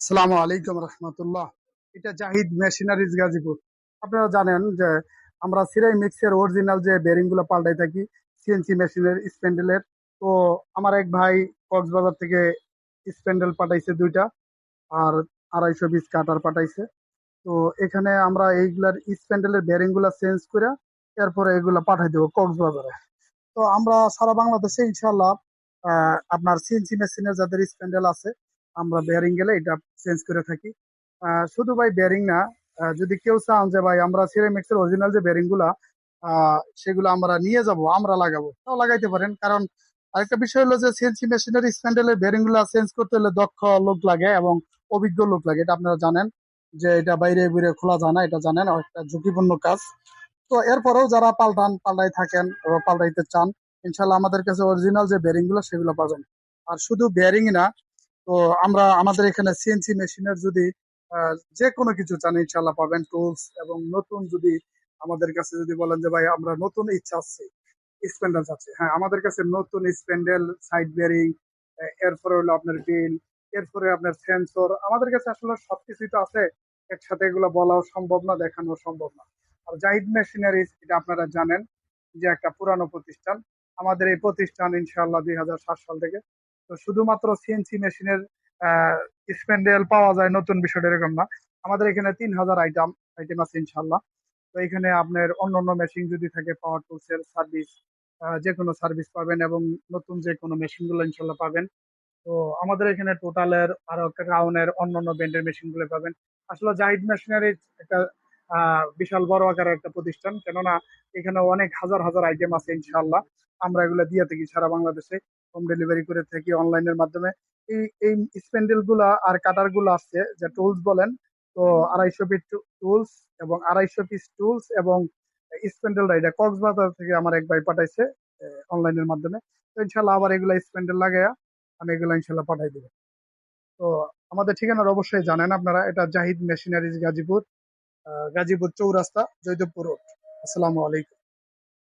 আসসালামু আলাইকুম রহমতুল্লাহ। এটা জাহিদ মেশিনারিজ গাজীপুর। আপনারা জানেন যে আমরা সিরাই মিক্সের অরিজিনাল যে বেরিং গুলো পাল্টাই থাকি সিএনসি মেশিনের স্প্যান্ডেলের। তো আমার এক ভাই কক্সবাজার থেকে স্প্যান্ডেল পাঠাইছে দুইটা, আর 250 কাটার পাঠাইছে। তো এখানে আমরা এইগুলার স্প্যান্ডেলের বেরিং গুলা চেঞ্জ করে এরপরে এগুলা পাঠাই দেবো কক্সবাজারে। তো আমরা সারা বাংলাদেশে ইনশাল্লাহ আপনার সিএনসি মেশিনের যাদের স্প্যান্ডেল আছে আমরা বেয়ারিং গেলে এটা চেঞ্জ করে থাকি। শুধু ভাই বেয়ারিং না, যদি কেউ চান যে ভাই আমরা সিরামিক্সের অরিজিনাল যে বেয়ারিং গুলা সেগুলো আমরা নিয়ে যাব, আমরা লাগাবো, তাও লাগাইতে পারেন। কারণ আরেকটা বিষয় হলো যে সিএনসি মেশিনের স্প্যান্ডেলের বেয়ারিং গুলা চেঞ্জ করতে হলে দক্ষ লোক লাগে এবং অভিজ্ঞ লোক লাগে। এটা আপনারা জানেন যে এটা বাইরে বাইরে খোলা যায় না, এটা জানেন একটা ঝুঁকিপূর্ণ কাজ। তো এরপরেও যারা পাল্টাই থাকেন বা পাল্টাইতে চান, ইনশাল্লাহ আমাদের কাছে অরিজিনাল যে বেয়ারিং গুলো সেগুলো পাবেন। আর শুধু বেয়ারিং না, তো আমরা আমাদের এখানে সিএনসি মেশিনের যদি যে কোনো কিছু চান ইনশাল্লাহ পাবেন, টুলস এবং নতুন যদি আমাদের কাছে যদি বলেন যে ভাই আমরা নতুন ইচ্ছা আছে, স্প্যান্ডেল আছে, হ্যাঁ আমাদের কাছে নতুন স্প্যান্ডেল, সাইড বেয়ারিং, এরপরে হলো আপনার বিল, এরপরে আপনার সেন্সর, আমাদের কাছে আসলে সবকিছুই তো আছে। একসাথে এগুলো বলাও সম্ভব না, দেখানো সম্ভব না। আর জাহিদ মেশিনারিজ এটা আপনারা জানেন যে একটা পুরানো প্রতিষ্ঠান। আমাদের এই প্রতিষ্ঠান ইনশাআল্লাহ 2007 সাল থেকে। তো শুধুমাত্র সিএনসি মেশিনের স্প্যান্ডেল পাওয়া যায় নতুন, বিষয়টা এরকম না। আমাদের এখানে 3000 আইটেম আছে ইনশাআল্লাহ। তো এখানে আপনার অন্য অন্য মেশিন যদি থাকে, পাওয়ার টুলসের সার্ভিস, যে কোনো সার্ভিস পাবেন এবং নতুন যে কোনো মেশিন গুলো ইনশাল্লাহ পাবেন। তো আমাদের এখানে টোটালের আরো ক্রাউনের অন্যান্য ব্র্যান্ডের মেশিন গুলো পাবেন। আসলে জাহিদ মেশিনারি একটা বিশাল বড় আকারের একটা প্রতিষ্ঠান, কেননা এখানে অনেক হাজার হাজার আইটেম আছে ইনশাআল্লাহ। আমরা এগুলো দিয়ে থাকি সারা বাংলাদেশে, হোম ডেলিভারি করে থাকি অনলাইনের মাধ্যমে। এই এই স্প্যান্ডেল গুলা আর কাটার গুলো আছে যে টুলস বলেন, তো 250 পিস টুলস এবং 250 পিস টুলস এবং স্প্যান্ডেল রাইডার কক্সবাজার থেকে আমার এক ভাই পাঠাইছে অনলাইনের মাধ্যমে। তো ইনশাল্লাহ আবার এগুলা স্প্যান্ডেল লাগাইয়া আমি এগুলো ইনশাল্লাহ পাঠাই দেবো। তো আমাদের ঠিকানার অবশ্যই জানেন আপনারা, এটা জাহিদ মেশিনারিজ গাজীপুর, গাজীপুর চৌরাস্তা, জয়দেবপুর রোড। আসসালামু আলাইকুম।